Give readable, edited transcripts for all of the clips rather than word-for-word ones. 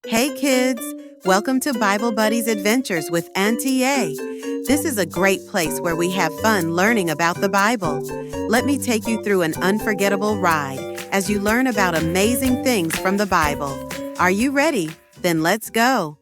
Hey kids, welcome to Bible Buddies Adventures with Auntie A. This is a great place where we have fun learning about the Bible. Let me take you through an unforgettable ride as you learn about amazing things from the Bible. Are you ready? Then let's go.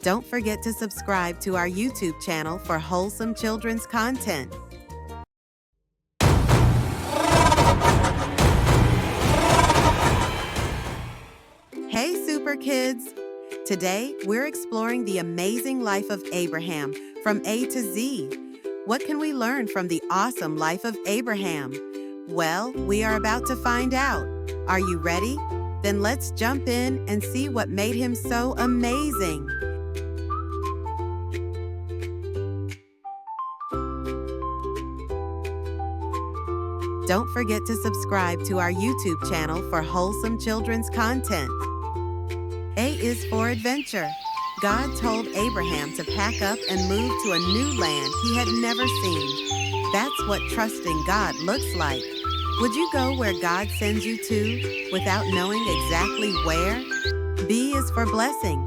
Don't forget to subscribe to our YouTube channel for wholesome children's content. Hey, Super Kids! Today, we're exploring the amazing life of Abraham from A to Z. What can we learn from the awesome life of Abraham? Well, we are about to find out. Are you ready? Then let's jump in and see what made him so amazing. Don't forget to subscribe to our YouTube channel for wholesome children's content. A is for adventure. God told Abraham to pack up and move to a new land he had never seen. That's what trusting God looks like. Would you go where God sends you to without knowing exactly where? B is for blessing.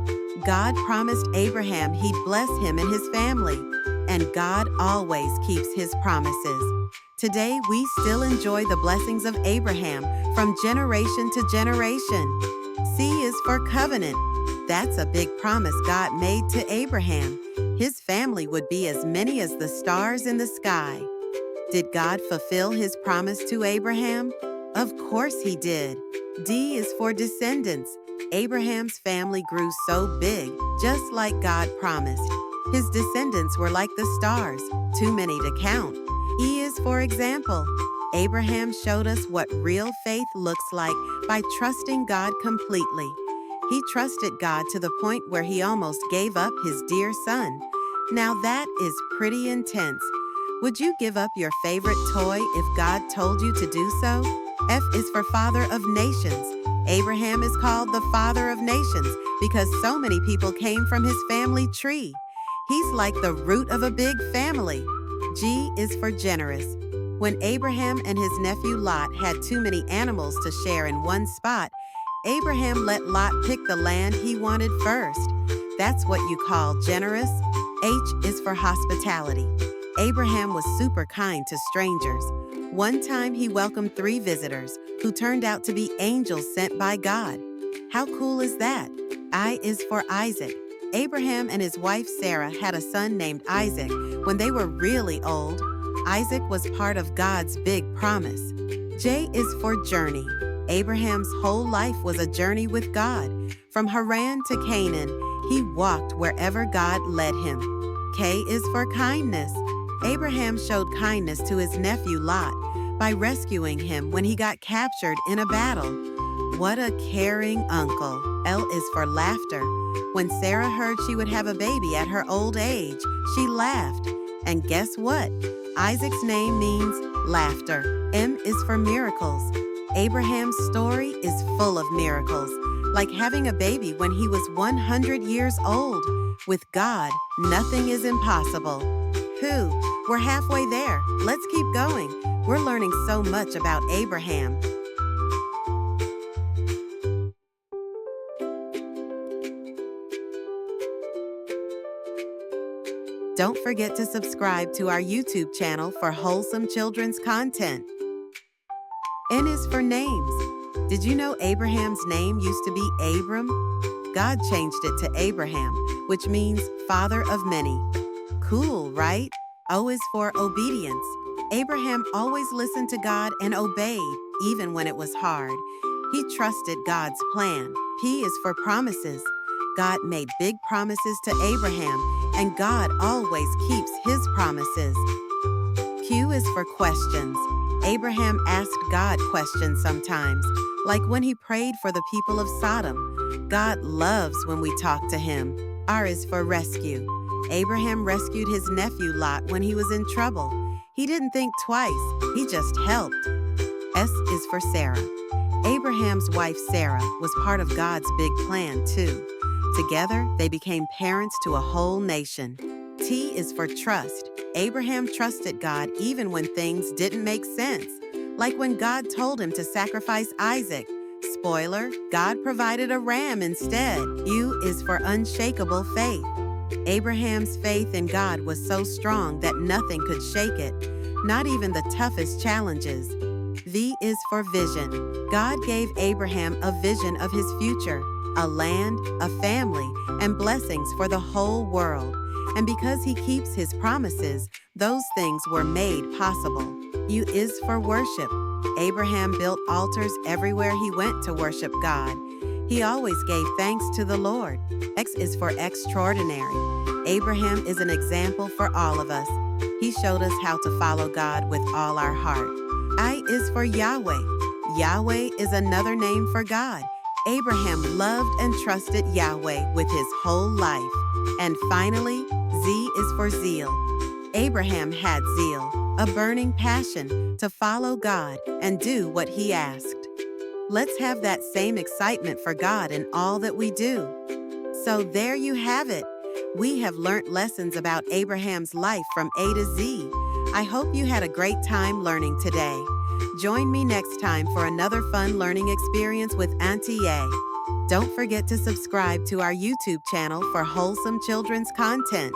God promised Abraham he'd bless him and his family, and God always keeps his promises. Today, we still enjoy the blessings of Abraham from generation to generation. C is for covenant. That's a big promise God made to Abraham. His family would be as many as the stars in the sky. Did God fulfill his promise to Abraham? Of course he did. D is for descendants. Abraham's family grew so big, just like God promised. His descendants were like the stars, too many to count. E is for example. Abraham showed us what real faith looks like by trusting God completely. He trusted God to the point where he almost gave up his dear son. Now that is pretty intense. Would you give up your favorite toy if God told you to do so? F is for Father of Nations. Abraham is called the Father of Nations because so many people came from his family tree. He's like the root of a big family. G is for generous. When Abraham and his nephew Lot had too many animals to share in one spot, Abraham let Lot pick the land he wanted first. That's what you call generous. H is for hospitality. Abraham was super kind to strangers. One time he welcomed 3 visitors who turned out to be angels sent by God. How cool is that? I is for Isaac. Abraham and his wife Sarah had a son named Isaac when they were really old. Isaac was part of God's big promise. J is for journey. Abraham's whole life was a journey with God. From Haran to Canaan, he walked wherever God led him. K is for kindness. Abraham showed kindness to his nephew Lot by rescuing him when he got captured in a battle. What a caring uncle. L is for laughter. When Sarah heard she would have a baby at her old age, she laughed. And guess what? Isaac's name means laughter. M is for miracles. Abraham's story is full of miracles, like having a baby when he was 100 years old. With God, nothing is impossible. We're halfway there. Let's keep going. We're learning so much about Abraham. Don't forget to subscribe to our YouTube channel for wholesome children's content. N is for names. Did you know Abraham's name used to be Abram? God changed it to Abraham, which means father of many. Cool, right? O is for obedience. Abraham always listened to God and obeyed, even when it was hard. He trusted God's plan. P is for promises. God made big promises to Abraham, and God always keeps his promises. Q is for questions. Abraham asked God questions sometimes, like when he prayed for the people of Sodom. God loves when we talk to him. R is for rescue. Abraham rescued his nephew Lot when he was in trouble. He didn't think twice, he just helped. S is for Sarah. Abraham's wife Sarah was part of God's big plan too. Together, they became parents to a whole nation. T is for trust. Abraham trusted God even when things didn't make sense, like when God told him to sacrifice Isaac. Spoiler, God provided a ram instead. U is for unshakable faith. Abraham's faith in God was so strong that nothing could shake it, not even the toughest challenges. V is for vision. God gave Abraham a vision of his future, a land, a family, and blessings for the whole world. And because he keeps his promises, those things were made possible. U is for worship. Abraham built altars everywhere he went to worship God. He always gave thanks to the Lord. X is for extraordinary. Abraham is an example for all of us. He showed us how to follow God with all our heart. I is for Yahweh. Yahweh is another name for God. Abraham loved and trusted Yahweh with his whole life. And finally, Z is for zeal. Abraham had zeal, a burning passion to follow God and do what he asked. Let's have that same excitement for God in all that we do. So there you have it. We have learnt lessons about Abraham's life from A to Z. I hope you had a great time learning today. Join me next time for another fun learning experience with Auntie A. Don't forget to subscribe to our YouTube channel for wholesome children's content.